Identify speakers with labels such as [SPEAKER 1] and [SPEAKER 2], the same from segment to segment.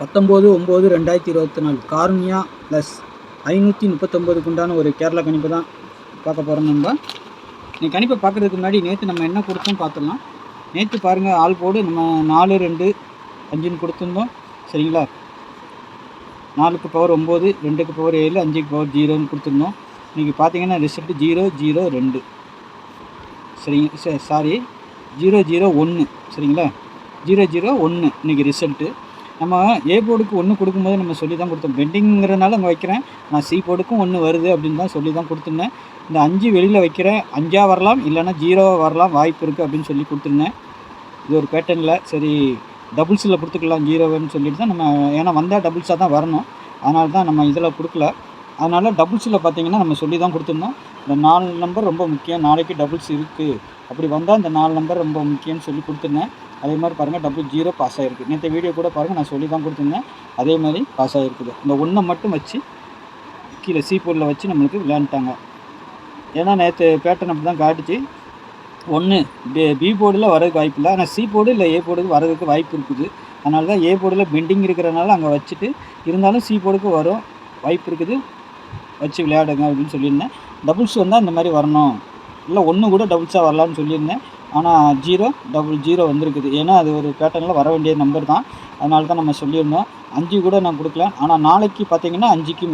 [SPEAKER 1] 19/9/2024 Karunya plus 539க்கு உண்டான ஒரு கேரளா கணிப்பு தான் பார்க்க போகிறோம். நீ கணிப்பை பார்க்குறதுக்கு முன்னாடி நேற்று நம்ம என்ன கொடுத்தோம் பார்த்துடலாம். நேற்று பாருங்கள், ஆள் போடு நம்ம 4 2 5ன்னு கொடுத்துருந்தோம். சரிங்களா? 4க்கு பவர் 9, 2க்கு பவர் 7, 5க்கு பவர் 0ன்னு கொடுத்துருந்தோம். இன்றைக்கி பார்த்தீங்கன்னா ரிசல்ட்டு 0 0 2. சரிங்க, சாரி 0 0 1. சரிங்களா? 0 0 1 இன்றைக்கி ரிசல்ட்டு. நம்ம ஏ போர்டுக்கு 1 கொடுக்கும்போது நம்ம சொல்லி தான் கொடுத்தோம். பெண்டிங்கிறதுனால அங்கே வைக்கிறேன். நான் சி போர்டுக்கும் 1 வருது அப்படின்னு தான் சொல்லி தான் கொடுத்துருந்தேன். இந்த 5 வெளியில் வைக்கிறேன், 5ஆக வரலாம், இல்லைனா 0 வரலாம், வாய்ப்பு இருக்குது அப்படின்னு சொல்லி கொடுத்துருந்தேன். இது ஒரு பேட்டர்னில் சரி டபுள்ஸில் கொடுத்துக்கலாம் 0ன்னு சொல்லிட்டு தான் நம்ம, ஏன்னா வந்தால் டபுள்ஸாக தான் வரணும், அதனால தான் நம்ம இதில் கொடுக்கல. அதனால் டபுள்ஸில் பார்த்திங்கன்னா நம்ம சொல்லி தான் கொடுத்துருந்தோம். இந்த 4 நம்பர் ரொம்ப முக்கியம், நாளைக்கு டபுள்ஸ் இருக்குது, அப்படி வந்தால் இந்த 4 நம்பர் ரொம்ப முக்கியம்னு சொல்லி கொடுத்துருந்தேன். அதே மாதிரி பாருங்கள், 0 பாஸ் ஆகிருக்கு. நேற்று வீடியோ கூட பாருங்கள், நான் சொல்லி தான் கொடுத்துருந்தேன், அதே மாதிரி பாஸ் ஆகிருக்குது. இந்த 1 மட்டும் வச்சு கீழே சி போர்டில் வச்சு நம்மளுக்கு விளையாண்டுட்டாங்க. ஏன்னா நேற்று பேட்டர்ன் அப்படி தான் காட்டுச்சு. 1 பி போர்டில் வரதுக்கு வாய்ப்பு இல்லை, ஆனால் சி போர்டு இல்லை ஏ போர்டுக்கு வரதுக்கு வாய்ப்பு இருக்குது. அதனால தான் ஏ போர்டில் பெண்டிங் இருக்கிறனால அங்கே வச்சுட்டு, இருந்தாலும் சி போர்டுக்கு வரும் வாய்ப்பு இருக்குது, வச்சு விளையாடுங்க அப்படின்னு சொல்லியிருந்தேன். டபுள்ஸ் வந்தால் இந்த மாதிரி வரணும், இல்லை 1 கூட டபுள்ஸாக வரலான்னு சொல்லியிருந்தேன். ஆனால் 0 0 வந்திருக்குது. ஏன்னா அது ஒரு பேட்டர்னில் வர வேண்டிய நம்பர் தான், அதனால தான் நம்ம சொல்லியிருந்தோம். 5 கூட நான் கொடுக்கல, ஆனால் நாளைக்கு பார்த்தீங்கன்னா 5க்கு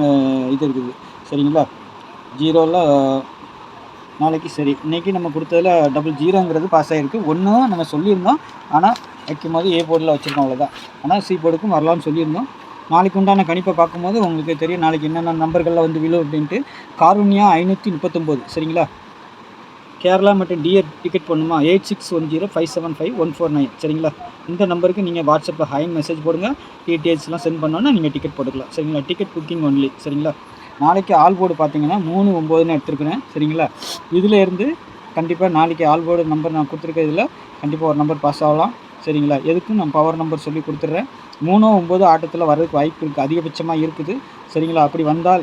[SPEAKER 1] இது இருக்குது. சரிங்களா? 0ல் நாளைக்கு சரி. இன்றைக்கி நம்ம கொடுத்ததில் 0ங்கிறது பாஸ் ஆகிருக்கு. 1 நம்ம சொல்லியிருந்தோம், ஆனால் வைக்கும் போது ஏ போர்டில் வச்சுருக்கோம், அவ்வளோதான். ஆனால் சி போர்டுக்கும் வரலான்னு சொல்லியிருந்தோம். நாளைக்கு உண்டான கணிப்பை பார்க்கும்போது உங்களுக்கு தெரியும் நாளைக்கு என்னென்ன நம்பர்களில் வந்து விழும் அப்படின்ட்டு. காருண்யா 539. சரிங்களா? கேரளா மற்றும் டிஆர் டிக்கெட் பண்ணுமா 8610575149. சரிங்களா? இந்த நம்பருக்கு நீங்கள் வாட்ஸ்அப்பில் ஹைன் மெசேஜ் போடுங்க, டீட்டெயில்ஸ்லாம் சென்ட் பண்ணோன்னா நீங்கள் டிக்கெட் போட்டுக்கலாம். சரிங்களா? Ticket booking only. சரிங்களா? நாளைக்கு ஆல் போர்டு பார்த்தீங்கன்னா 3 9ன்னு எடுத்துருக்குறேன். சரிங்களா? இதில் இருந்து கண்டிப்பாக நாளைக்கு ஆல் போர்டு நம்பர் நான் கொடுத்துருக்கிறதுல கண்டிப்பாக ஒரு நம்பர் பாஸ் ஆகலாம். சரிங்களா? எதுக்கும் நான் பவர் நம்பர் சொல்லி கொடுத்துட்றேன். 3 9 ஆட்டத்தில் வர்றதுக்கு வாய்ப்பு இருக்குது, அதிகபட்சமாக இருக்குது. சரிங்களா? அப்படி வந்தால்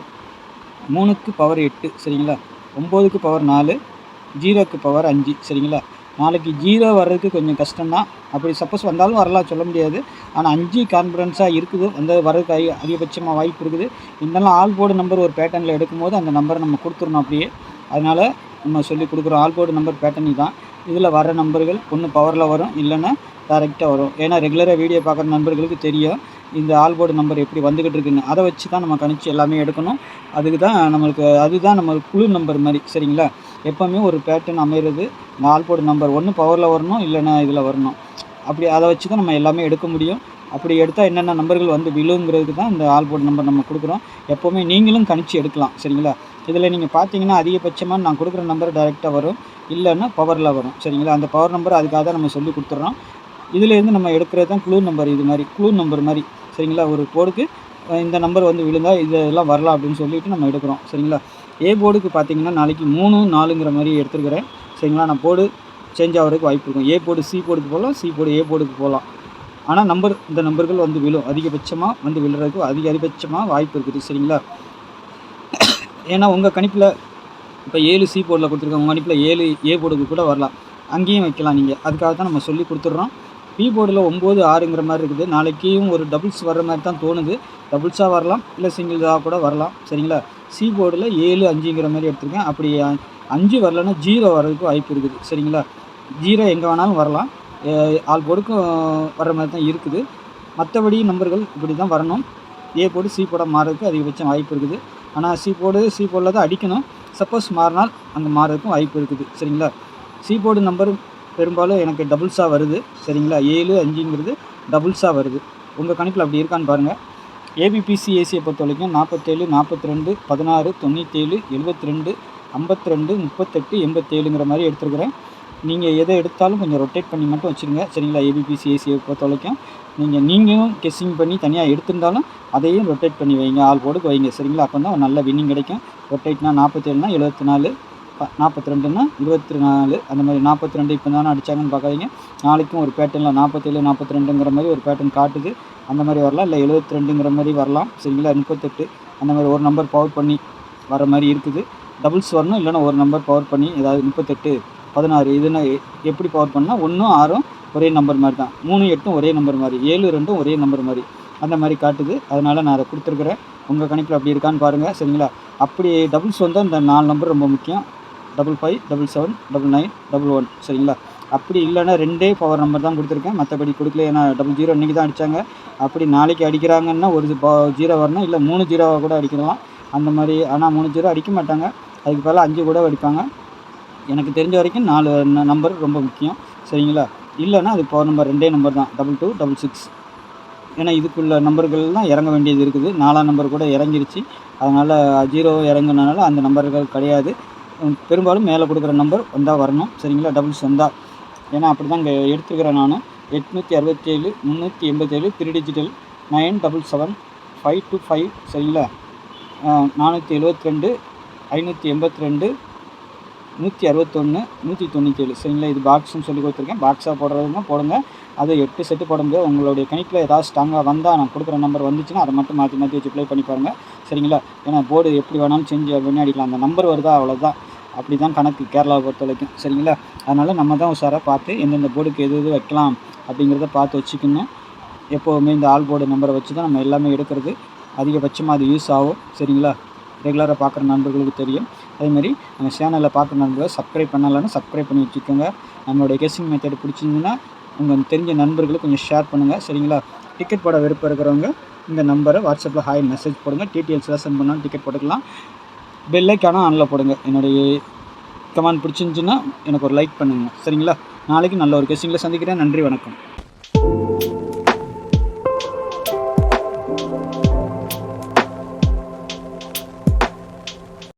[SPEAKER 1] 3க்கு பவர் 8. சரிங்களா? 9க்கு பவர் 4, 0க்கு பவர் 5. சரிங்களா? நாளைக்கு 0 வர்றதுக்கு கொஞ்சம் கஷ்டம்தான். அப்படி சப்போஸ் வந்தாலும் வரலாம், சொல்ல முடியாது. ஆனால் 5 கான்ஃபிடன்ஸாக இருக்குது, வந்து வர்றதுக்கு அதிகபட்சமாக வாய்ப்பு இருக்குது. இருந்தாலும் ஆல் போர்டு நம்பர் ஒரு பேட்டர்னில் எடுக்கும்போது அந்த நம்பரை நம்ம கொடுத்துடணும் அப்படியே. அதனால் நம்ம சொல்லி கொடுக்குறோம். ஆல் போர்டு நம்பர் பேட்டர்னி தான். இதில் வர நம்பர்கள் ஒன்று பவரில் வரும், இல்லைன்னா டைரெக்டாக வரும். ஏன்னா ரெகுலராக வீடியோ பார்க்குற நண்பர்களுக்கு தெரியும் இந்த ஆல் போர்டு நம்பர் எப்படி வந்துக்கிட்டு இருக்குன்னு. அதை வச்சு தான் நம்ம கணிச்சு எல்லாமே எடுக்கணும். அதுக்கு தான் நம்மளுக்கு, அதுதான் நம்மளுக்கு குழு நம்பர் மாதிரி. சரிங்களா? எப்போவுமே ஒரு பேட்டர்ன் அமைகிறது இந்த ஆல் போர்டு நம்பர் ஒன்று பவரில் வரணும், இல்லைன்னா இதில் வரணும். அப்படி அதை வச்சு தான் நம்ம எல்லாமே எடுக்க முடியும். அப்படி எடுத்தால் என்னென்ன நம்பர்கள் வந்து விழுங்கிறதுக்கு தான் இந்த ஆல் போர்டு நம்பர் நம்ம கொடுக்குறோம். எப்போவுமே நீங்களும் கணிச்சு எடுக்கலாம். சரிங்களா? இதில் நீங்கள் பார்த்தீங்கன்னா அதிகபட்சமாக நான் கொடுக்குற நம்பர் டைரெக்டாக வரும், இல்லைன்னா பவரில் வரும். சரிங்களா? அந்த பவர் நம்பர் அதுக்காக தான் நம்ம சொல்லி கொடுத்துட்றோம். இதிலேருந்து நம்ம எடுக்கிறது தான் க்ளூ நம்பர். இது மாதிரி க்ளூ நம்பர் மாதிரி. சரிங்களா? ஒரு போர்டுக்கு இந்த நம்பர் வந்து விழுந்தால் இதெல்லாம் வரலாம் அப்படின்னு சொல்லிட்டு நம்ம எடுக்கிறோம். சரிங்களா? ஏ போர்டுக்கு பார்த்தீங்கன்னா நாளைக்கு 3 4ங்கிற மாதிரி எடுத்துருக்கிறேன். சரிங்களா? நான் போர்டு சேஞ்ச் ஆகிறதுக்கு வாய்ப்பு இருக்கும். ஏ போர்டு சி போர்டுக்கு போகலாம், சி போர்டு ஏ போர்டுக்கு போகலாம். ஆனால் இந்த நம்பர்கள் வந்து விழும், அதிகபட்சமாக வந்து விழுறதுக்கு அதிகபட்சமாக வாய்ப்பு இருக்குது. சரிங்களா? ஏன்னா உங்கள் கணிப்பில் இப்போ 7 சி போர்டில் கொடுத்துருக்கோம், உங்கள் கணிப்பில் 7 ஏ போர்டுக்கு கூட வரலாம், அங்கேயும் வைக்கலாம் நீங்கள். அதுக்காக தான் நம்ம சொல்லி கொடுத்துட்றோம். பி போர்டில் 9 6ங்கிற மாதிரி இருக்குது. நாளைக்கும் ஒரு டபுள்ஸ் வர்ற மாதிரி தான் தோணுது. டபுள்ஸாக வரலாம், இல்லை சிங்கிள்ஸாக கூட வரலாம். சரிங்களா? சி போர்டில் 7 5ங்கிற மாதிரி எடுத்துருக்கேன். அப்படி 5 வரலன்னா 0 வர்றதுக்கு வாய்ப்பு இருக்குது. சரிங்களா? 0 எங்கே வேணாலும் வரலாம், ஆல் போர்டுக்கும் வர்ற மாதிரி தான் இருக்குது. மற்றபடி நம்பர்கள் இப்படி தான் வரணும். ஏ போர்டு சி போர்டாக மாறதுக்கு அதிகபட்சம் வாய்ப்பு இருக்குது. ஆனால் சி போர்டில் தான் அடிக்கணும். சப்போஸ் மாறினால் அங்கே மாறதுக்கும் வாய்ப்பு இருக்குது. சரிங்களா? சி போர்டு நம்பர் பெரும்பாலும் எனக்கு டபுள்ஸாக வருது. சரிங்களா? 7 5ங்கிறது டபுள்ஸாக வருது. உங்கள் கணக்கில் அப்படி இருக்கான்னு பாருங்கள். ஏபிபிசி ஏசியை பொறுத்த வரைக்கும் 47 42 16 97 72 52 38 87ங்கிற மாதிரி எடுத்துருக்குறேன். நீங்கள் எதை எடுத்தாலும் கொஞ்சம் ரொட்டேட் பண்ணி மட்டும் வச்சுருங்க. சரிங்களா? ஏபிபிசி ஏசியை பொறுத்த வரைக்கும் நீங்களும் கெஸ்ஸிங் பண்ணி தனியாக எடுத்திருந்தாலும் அதையும் ரொட்டேட் பண்ணி வைங்க, ஆல் போர்டுக்கு வைங்க. சரிங்களா? அப்போ தான் நல்ல வின்னிங் கிடைக்கும். ரொட்டேட்னா 47னா 74, 42னா 24, அந்த மாதிரி 42 இப்போ தானே அடித்தாங்கன்னு பார்க்காதீங்க. நாளைக்கும் ஒரு பேட்டர்னில் 47 42ங்கிற மாதிரி ஒரு பேட்டர்ன் காட்டுது. அந்த மாதிரி வரலாம், இல்லை 72ங்கிற மாதிரி வரலாம். சரிங்களா? 38 அந்த மாதிரி ஒரு நம்பர் பவர் பண்ணி வர மாதிரி இருக்குது. டபுள்ஸ் வரணும், இல்லைனா ஒரு நம்பர் பவர் பண்ணி ஏதாவது 38 16 இதுனா எப்படி பவர் பண்ணால் 1 6 ஒரே நம்பர் மாதிரி தான், 3 8 ஒரே நம்பர் மாதிரி, 7 2 ஒரே நம்பர் மாதிரி. அந்த மாதிரி காட்டுது. அதனால் நான் அதை கொடுத்துருக்குறேன். உங்கள் கணிப்பில் அப்படி இருக்கான்னு பாருங்கள் சரிங்களா. அப்படி டபுள்ஸ் வந்தால் இந்த 4 நம்பர் ரொம்ப முக்கியம். 55, 77, 99, 11 சரிங்களா. அப்படி இல்லைன்னா 2 பவர் நம்பர் தான் கொடுத்துருக்கேன், மற்றபடி கொடுக்கல. ஏன்னா 00 இன்றைக்கி தான் அடித்தாங்க. அப்படி நாளைக்கு அடிக்கிறாங்கன்னா ஒரு 0 வரணும், இல்லை 3 0 கூட அடிக்கலாம் அந்த மாதிரி. ஆனால் 3 0 அடிக்க மாட்டாங்க, அதுக்கு பதிலாக 5 கூட அடிப்பாங்க. எனக்கு தெரிஞ்ச வரைக்கும் 4 நம்பர் ரொம்ப முக்கியம் சரிங்களா. இல்லைன்னா அது பவர் நம்பர் 2 நம்பர் தான், 22, 66. ஏன்னா இதுக்குள்ள நம்பர்கள்லாம் இறங்க வேண்டியது இருக்குது. 4ஆம் நம்பர் கூட இறங்கிருச்சு. அதனால் 0 இறங்குனால அந்த நம்பர்கள் கிடையாது. பெரும்பாலும் மேலே கொடுக்குற நம்பர் வந்தால் வரணும் சரிங்களா. டபுள்ஸ் வந்தால், ஏன்னா அப்படி தான் இங்கே எடுத்துக்கிறேன் நான். 867, 387 3 டிஜிட்டல், 977, 525 சரிங்களா. 472, 582, 161, 197 சரிங்களா. இது பாக்ஸ்ன்னு சொல்லி கொடுத்துருக்கேன். பாக்ஸாக போடுறதுங்க போடுங்க. அது 8 செட்டு போட முடியாது. உங்களுடைய கணிப்பில் ஏதாவது ஸ்ட்ராங்காக வந்தால், நான் கொடுக்குற நம்பர் வந்துச்சுன்னா அதை மட்டும் மாற்றி மாற்றி வச்சு ப்ளே பண்ணி பாருங்கள் சரிங்களா. ஏன்னா போர்டு எப்படி வேணாலும் செஞ்சு பண்ணி அடிக்கலாம். அந்த நம்பர் வருதா அவ்வளோதான். அப்படி தான் கணக்கு கேரளாவை பொறுத்த வரைக்கும் சரிங்களா. அதனால் நம்ம தான் உஷாராக பார்த்து எந்தெந்த போர்டுக்கு எது வைக்கலாம் அப்படிங்கிறத பார்த்து வச்சுக்கணும். எப்போவுமே இந்த ஆல் போர்டு நம்பரை வச்சு தான் நம்ம எல்லாமே எடுக்கிறது. அதிகபட்சமாக அது யூஸ் ஆகும் சரிங்களா. ரெகுலராக பார்க்குற நண்பர்களுக்கு தெரியும். அதேமாதிரி நம்ம சேனலில் பார்க்குற நண்பர்கள் சப்ஸ்கிரைப் பண்ணலான்னு சப்ஸ்கிரைப் பண்ணி வச்சுக்கோங்க. நம்மளுடைய கெஸ்ஸிங் மெத்தட் பிடிச்சிருந்துன்னா உங்கள் தெரிஞ்ச நண்பர்களுக்கு கொஞ்சம் ஷேர் பண்ணுங்கள் சரிங்களா. டிக்கெட் போட விருப்பம் இருக்கிறவங்க இந்த நம்பரை வாட்ஸ்அப்பில் ஹாய் மெசேஜ் போடுங்க. டீட்டெயில்ஸ்லாம் சென்ட் பண்ணாலும் டிக்கெட் போட்டுக்கலாம். பெல் ஐக்கான ஆனில் போடுங்க. என்னுடைய கமெண்ட் பிடிச்சிருந்துச்சுன்னா எனக்கு ஒரு லைக் பண்ணுங்கள் சரிங்களா. நாளைக்கு நல்ல ஒரு கெஸ்ஸிங்கில் சந்திக்கிறேன். நன்றி, வணக்கம்.